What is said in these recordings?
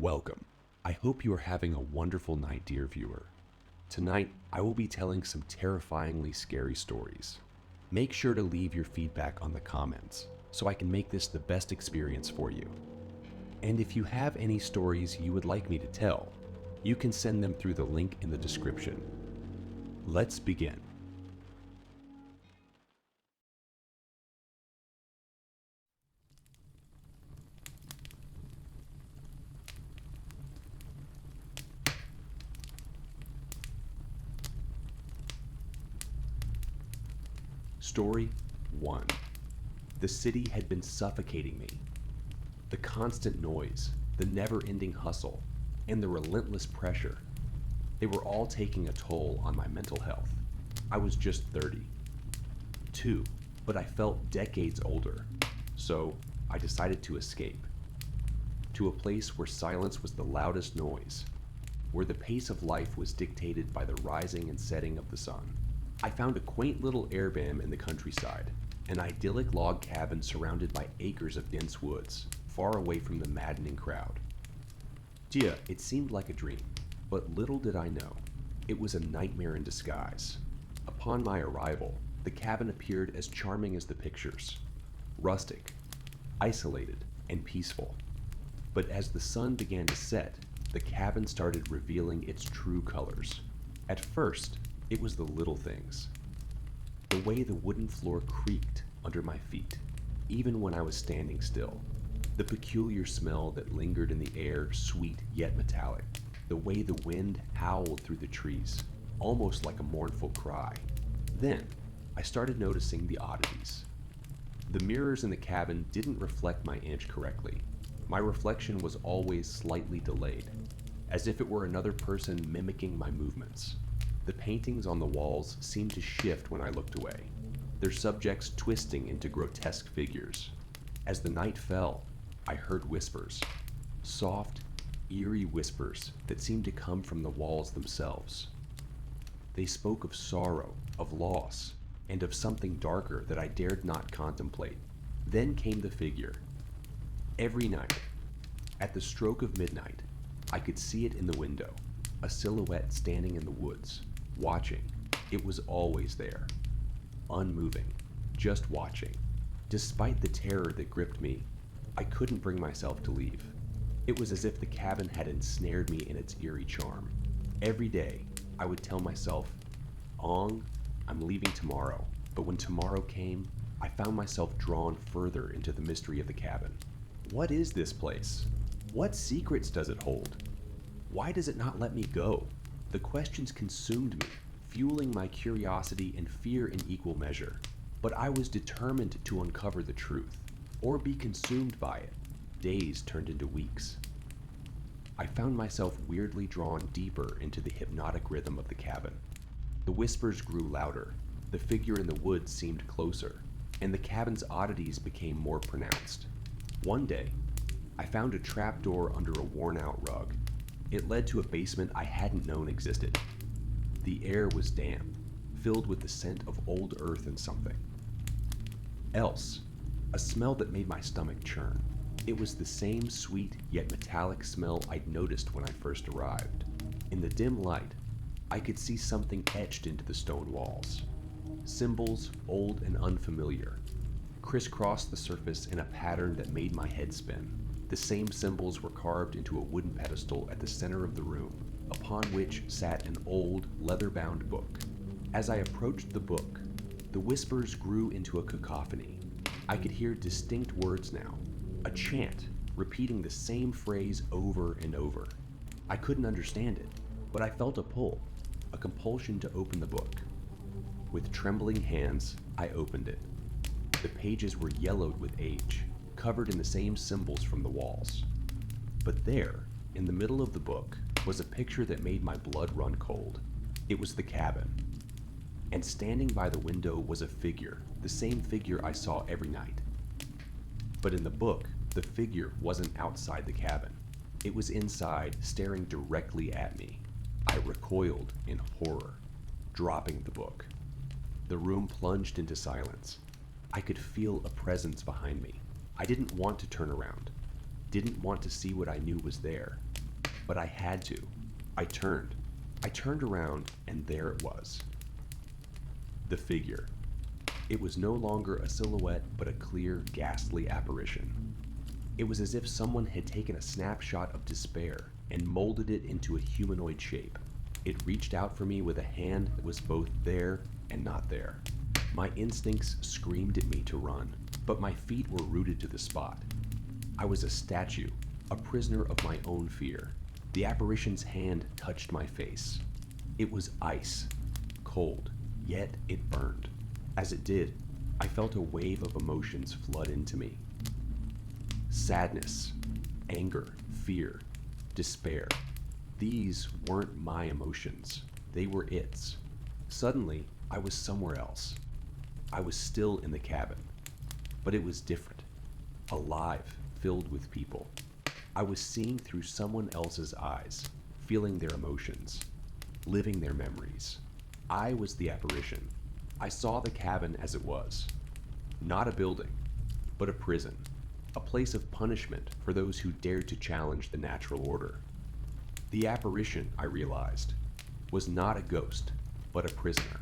Welcome. I hope you are having a wonderful night, dear viewer. Tonight, I will be telling some terrifyingly scary stories. Make sure to leave your feedback on the comments so I can make this the best experience for you. And if you have any stories you would like me to tell, you can send them through the link in the description. Let's begin. Story 1. The city had been suffocating me. The constant noise, the never-ending hustle, and the relentless pressure, they were all taking a toll on my mental health. I was just 30. 2, but I felt decades older, so I decided to escape. To a place where silence was the loudest noise, where the pace of life was dictated by the rising and setting of the sun. I found a quaint little Airbnb in the countryside, an idyllic log cabin surrounded by acres of dense woods, far away from the maddening crowd. Dear, it seemed like a dream, but little did I know, it was a nightmare in disguise. Upon my arrival, the cabin appeared as charming as the pictures, rustic, isolated, and peaceful. But as the sun began to set, the cabin started revealing its true colors. At first, it was the little things. The way the wooden floor creaked under my feet, even when I was standing still. The peculiar smell that lingered in the air, sweet yet metallic. The way the wind howled through the trees, almost like a mournful cry. Then, I started noticing the oddities. The mirrors in the cabin didn't reflect my image correctly. My reflection was always slightly delayed, as if it were another person mimicking my movements. The paintings on the walls seemed to shift when I looked away, their subjects twisting into grotesque figures. As the night fell, I heard whispers, soft, eerie whispers that seemed to come from the walls themselves. They spoke of sorrow, of loss, and of something darker that I dared not contemplate. Then came the figure. Every night, at the stroke of midnight, I could see it in the window, a silhouette standing in the woods. Watching. It was always there. Unmoving. Just watching. Despite the terror that gripped me, I couldn't bring myself to leave. It was as if the cabin had ensnared me in its eerie charm. Every day, I would tell myself, Ong, I'm leaving tomorrow. But when tomorrow came, I found myself drawn further into the mystery of the cabin. What is this place? What secrets does it hold? Why does it not let me go? The questions consumed me, fueling my curiosity and fear in equal measure. But I was determined to uncover the truth, or be consumed by it. Days turned into weeks. I found myself weirdly drawn deeper into the hypnotic rhythm of the cabin. The whispers grew louder, the figure in the woods seemed closer, and the cabin's oddities became more pronounced. One day, I found a trapdoor under a worn-out rug. It led to a basement I hadn't known existed. The air was damp, filled with the scent of old earth and something else, a smell that made my stomach churn. It was the same sweet yet metallic smell I'd noticed when I first arrived. In the dim light, I could see something etched into the stone walls. Symbols, old and unfamiliar, crisscrossed the surface in a pattern that made my head spin. The same symbols were carved into a wooden pedestal at the center of the room, upon which sat an old, leather-bound book. As I approached the book, the whispers grew into a cacophony. I could hear distinct words now, a chant, repeating the same phrase over and over. I couldn't understand it, but I felt a pull, a compulsion to open the book. With trembling hands, I opened it. The pages were yellowed with age, covered in the same symbols from the walls. But there, in the middle of the book, was a picture that made my blood run cold. It was the cabin. And standing by the window was a figure, the same figure I saw every night. But in the book, the figure wasn't outside the cabin. It was inside, staring directly at me. I recoiled in horror, dropping the book. The room plunged into silence. I could feel a presence behind me. I didn't want to turn around, didn't want to see what I knew was there. but I had to. I turned. I turned around, and there it was. The figure. It was no longer a silhouette, but a clear, ghastly apparition. It was as if someone had taken a snapshot of despair and molded it into a humanoid shape. It reached out for me with a hand that was both there and not there. My instincts screamed at me to run, but my feet were rooted to the spot. I was a statue, a prisoner of my own fear. The apparition's hand touched my face. It was ice, cold, yet it burned. As it did, I felt a wave of emotions flood into me. Sadness, anger, fear, despair. These weren't my emotions. They were its. Suddenly, I was somewhere else. I was still in the cabin, but it was different. Alive, filled with people. I was seeing through someone else's eyes, feeling their emotions, living their memories. I was the apparition. I saw the cabin as it was. Not a building, but a prison. A place of punishment for those who dared to challenge the natural order. The apparition, I realized, was not a ghost, but a prisoner,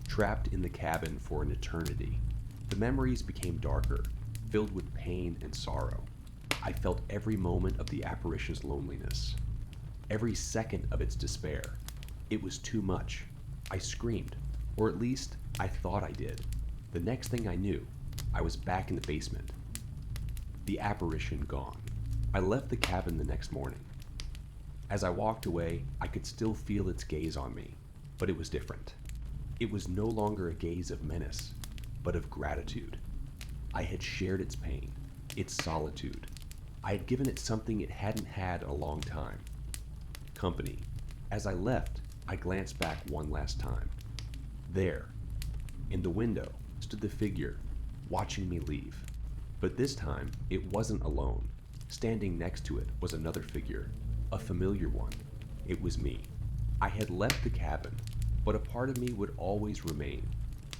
trapped in the cabin for an eternity. The memories became darker, filled with pain and sorrow. I felt every moment of the apparition's loneliness, every second of its despair. It was too much. I screamed, or at least I thought I did. The next thing I knew, I was back in the basement. The apparition gone. I left the cabin the next morning. As I walked away, I could still feel its gaze on me, but it was different. It was no longer a gaze of menace, but of gratitude. I had shared its pain, its solitude. I had given it something it hadn't had in a long time. Company. As I left, I glanced back one last time. There, in the window, stood the figure, watching me leave. But this time, it wasn't alone. Standing next to it was another figure, a familiar one. It was me. I had left the cabin, but a part of me would always remain,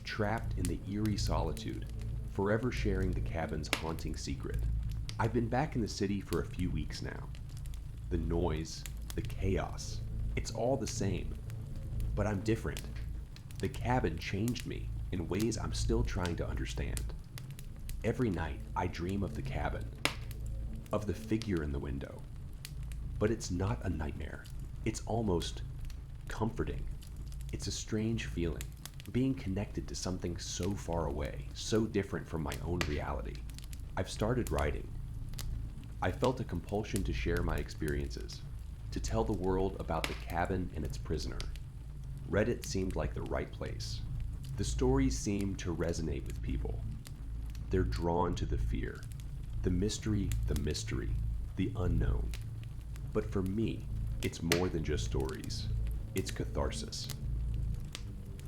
trapped in the eerie solitude, forever sharing the cabin's haunting secret. I've been back in the city for a few weeks now. The noise, the chaos, it's all the same. But I'm different. The cabin changed me in ways I'm still trying to understand. Every night, I dream of the cabin, of the figure in the window. But it's not a nightmare. It's almost comforting. It's a strange feeling, being connected to something so far away, so different from my own reality. I've started writing. I felt a compulsion to share my experiences, to tell the world about the cabin and its prisoner. Reddit seemed like the right place. The stories seem to resonate with people. They're drawn to the fear, the mystery, the unknown. But for me, it's more than just stories. It's catharsis.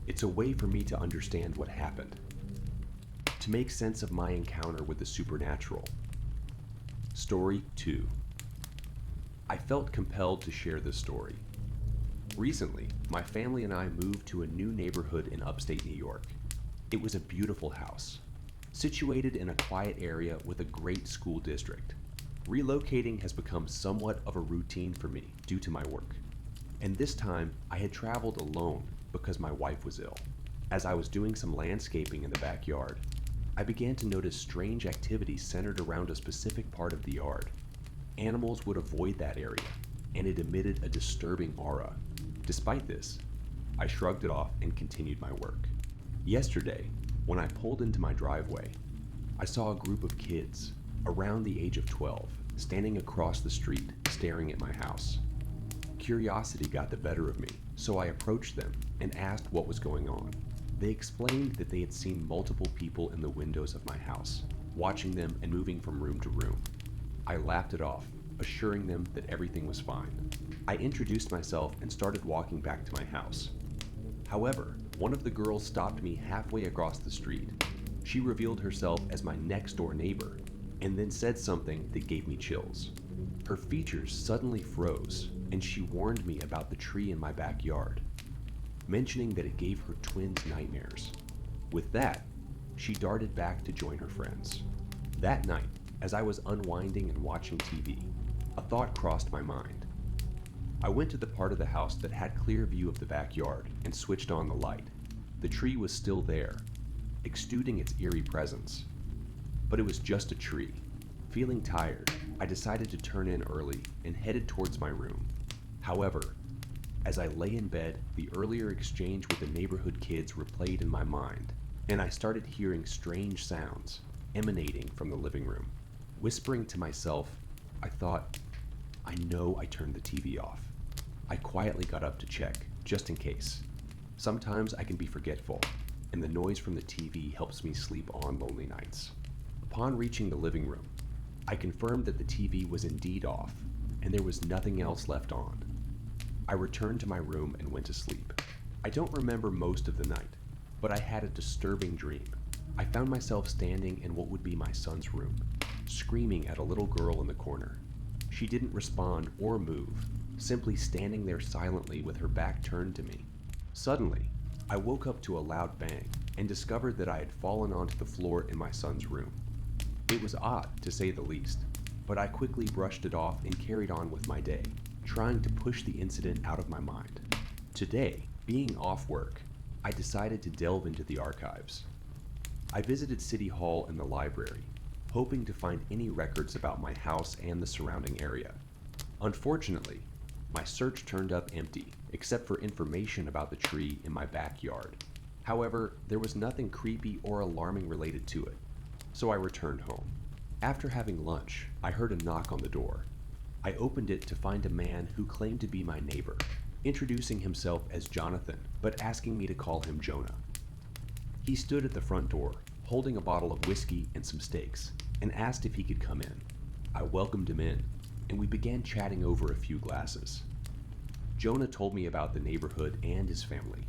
It's a way for me to understand what happened, to make sense of my encounter with the supernatural. Story 2. I felt compelled to share this story. Recently, my family and I moved to a new neighborhood in upstate New York. It was a beautiful house, situated in a quiet area with a great school district. Relocating has become somewhat of a routine for me due to my work. And this time, I had traveled alone because my wife was ill. As I was doing some landscaping in the backyard, I began to notice strange activities centered around a specific part of the yard. Animals would avoid that area, and it emitted a disturbing aura. Despite this, I shrugged it off and continued my work. Yesterday, when I pulled into my driveway, I saw a group of kids, around the age of 12, standing across the street, staring at my house. Curiosity got the better of me, so I approached them and asked what was going on. They explained that they had seen multiple people in the windows of my house, watching them and moving from room to room. I laughed it off, assuring them that everything was fine. I introduced myself and started walking back to my house. However, one of the girls stopped me halfway across the street. She revealed herself as my next-door neighbor, and then said something that gave me chills. Her features suddenly froze, and she warned me about the tree in my backyard, mentioning that it gave her twins nightmares. With that, she darted back to join her friends. That night, as I was unwinding and watching TV, a thought crossed my mind. I went to the part of the house that had clear view of the backyard and switched on the light. The tree was still there, exuding its eerie presence. But it was just a tree. Feeling tired, I decided to turn in early and headed towards my room. However, as I lay in bed, the earlier exchange with the neighborhood kids replayed in my mind, and I started hearing strange sounds emanating from the living room. Whispering to myself, I thought, I know I turned the TV off. I quietly got up to check, just in case. Sometimes I can be forgetful, and the noise from the TV helps me sleep on lonely nights. Upon reaching the living room, I confirmed that the TV was indeed off, and there was nothing else left on. I returned to my room and went to sleep. I don't remember most of the night, but I had a disturbing dream. I found myself standing in what would be my son's room, screaming at a little girl in the corner. She didn't respond or move, simply standing there silently with her back turned to me. Suddenly, I woke up to a loud bang and discovered that I had fallen onto the floor in my son's room. It was odd, to say the least, but I quickly brushed it off and carried on with my day, trying to push the incident out of my mind. Today, being off work, I decided to delve into the archives. I visited City Hall and the library, hoping to find any records about my house and the surrounding area. Unfortunately, my search turned up empty, except for information about the tree in my backyard. However, there was nothing creepy or alarming related to it, so I returned home. After having lunch, I heard a knock on the door. I opened it to find a man who claimed to be my neighbor, introducing himself as Jonathan, but asking me to call him Jonah. He stood at the front door, holding a bottle of whiskey and some steaks, and asked if he could come in. I welcomed him in, and we began chatting over a few glasses. Jonah told me about the neighborhood and his family,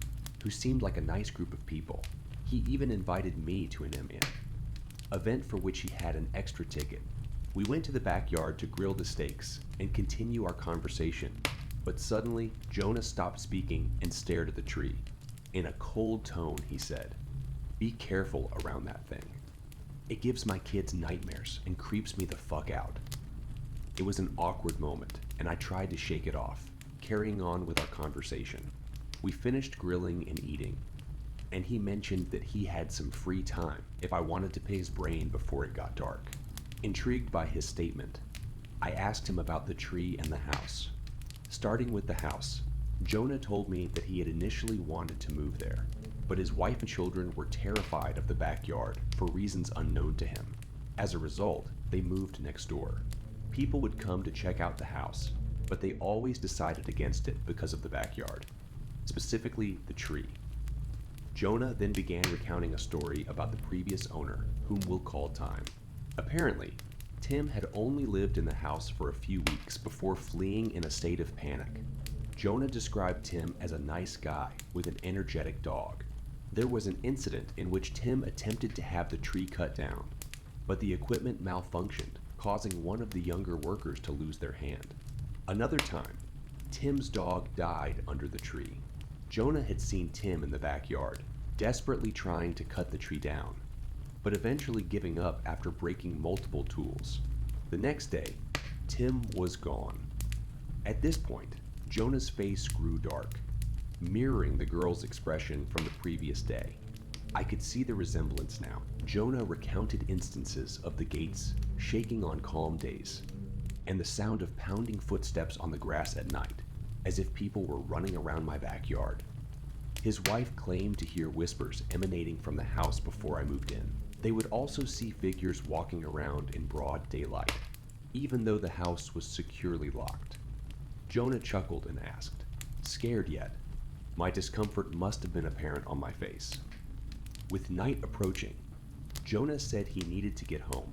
who seemed like a nice group of people. He even invited me to an M.In., event for which he had an extra ticket. We went to the backyard to grill the steaks and continue our conversation, but suddenly Jonah stopped speaking and stared at the tree. In a cold tone, he said, "Be careful around that thing. It gives my kids nightmares and creeps me the fuck out." It was an awkward moment, and I tried to shake it off, carrying on with our conversation. We finished grilling and eating, and he mentioned that he had some free time if I wanted to pick his brain before it got dark. Intrigued by his statement, I asked him about the tree and the house. Starting with the house, Jonah told me that he had initially wanted to move there, but his wife and children were terrified of the backyard for reasons unknown to him. As a result, they moved next door. People would come to check out the house, but they always decided against it because of the backyard, specifically the tree. Jonah then began recounting a story about the previous owner, whom we'll call Time. Apparently, Tim had only lived in the house for a few weeks before fleeing in a state of panic. Jonah described Tim as a nice guy with an energetic dog. There was an incident in which Tim attempted to have the tree cut down, but the equipment malfunctioned, causing one of the younger workers to lose their hand. Another time, Tim's dog died under the tree. Jonah had seen Tim in the backyard, desperately trying to cut the tree down, but eventually giving up after breaking multiple tools. The next day, Tim was gone. At this point, Jonah's face grew dark, mirroring the girl's expression from the previous day. I could see the resemblance now. Jonah recounted instances of the gates shaking on calm days, and the sound of pounding footsteps on the grass at night, as if people were running around my backyard. His wife claimed to hear whispers emanating from the house before I moved in. They would also see figures walking around in broad daylight, even though the house was securely locked. Jonah chuckled and asked, "Scared yet?" My discomfort must have been apparent on my face. With night approaching, Jonah said he needed to get home.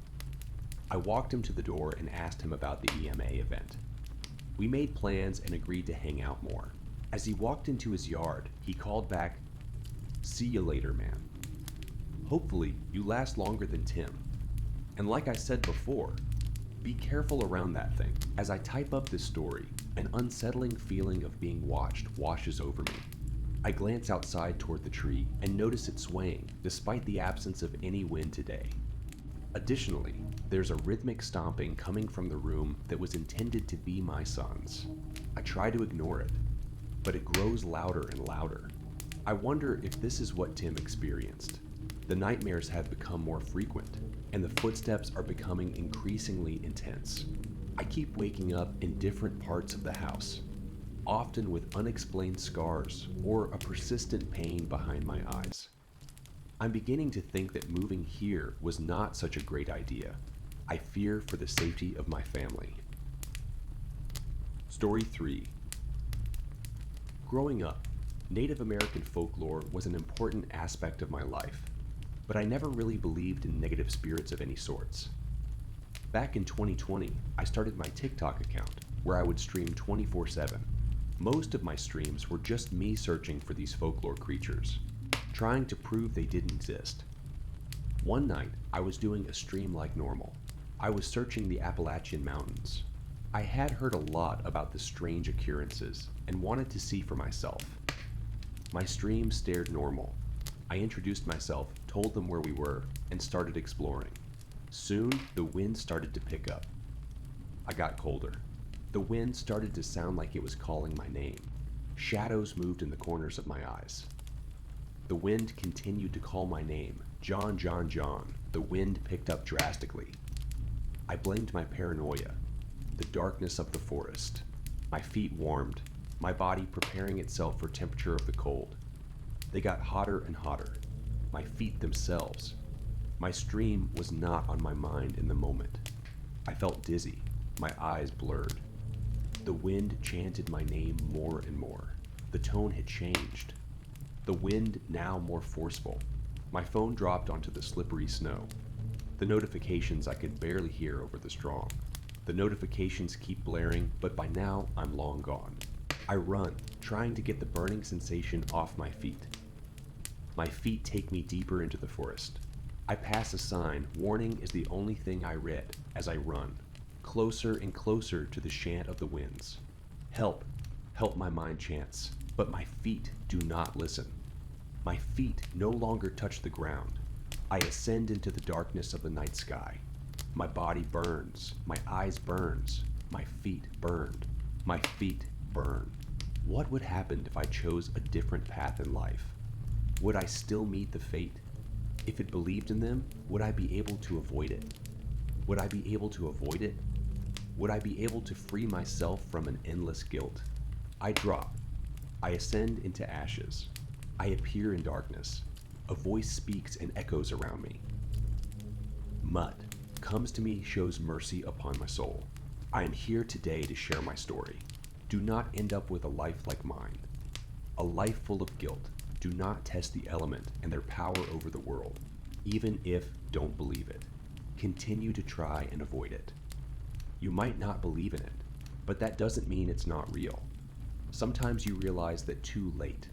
I walked him to the door and asked him about the EMA event. We made plans and agreed to hang out more. As he walked into his yard, he called back, "See you later, man. Hopefully, you last longer than Tim. And like I said before, be careful around that thing." As I type up this story, an unsettling feeling of being watched washes over me. I glance outside toward the tree and notice it swaying despite the absence of any wind today. Additionally, there's a rhythmic stomping coming from the room that was intended to be my son's. I try to ignore it, but it grows louder and louder. I wonder if this is what Tim experienced. The nightmares have become more frequent, and the footsteps are becoming increasingly intense. I keep waking up in different parts of the house, often with unexplained scars or a persistent pain behind my eyes. I'm beginning to think that moving here was not such a great idea. I fear for the safety of my family. Story 3. Growing up, Native American folklore was an important aspect of my life, but I never really believed in negative spirits of any sorts. Back in 2020, I started my TikTok account where I would stream 24/7. Most of my streams were just me searching for these folklore creatures, trying to prove they didn't exist. One night, I was doing a stream like normal. I was searching the Appalachian Mountains. I had heard a lot about the strange occurrences and wanted to see for myself. My stream stared normal. I introduced myself, told them where we were, and started exploring. Soon, the wind started to pick up. I got colder. The wind started to sound like it was calling my name. Shadows moved in the corners of my eyes. The wind continued to call my name, John, John, John. The wind picked up drastically. I blamed my paranoia, the darkness of the forest. My feet warmed, my body preparing itself for temperature of the cold. They got hotter and hotter. My feet themselves. My stream was not on my mind in the moment. I felt dizzy, my eyes blurred. The wind chanted my name more and more. The tone had changed. The wind now more forceful. My phone dropped onto the slippery snow. The notifications I could barely hear over the strong. The notifications keep blaring, but by now I'm long gone. I run, trying to get the burning sensation off my feet. My feet take me deeper into the forest. I pass a sign, warning is the only thing I read as I run, closer and closer to the chant of the winds. Help, help, my mind chants, but my feet do not listen. My feet no longer touch the ground. I ascend into the darkness of the night sky. My body burns, my eyes burns, my feet burned, my feet burn. What would happen if I chose a different path in life? Would I still meet the fate? If it believed in them, would I be able to avoid it? Would I be able to avoid it? Would I be able to free myself from an endless guilt? I drop. I ascend into ashes. I appear in darkness. A voice speaks and echoes around me. Mud comes to me, shows mercy upon my soul. I am here today to share my story. Do not end up with a life like mine. A life full of guilt. Do not test the element and their power over the world. Even if don't believe it. Continue to try and avoid it. You might not believe in it, but that doesn't mean it's not real. Sometimes you realize that too late.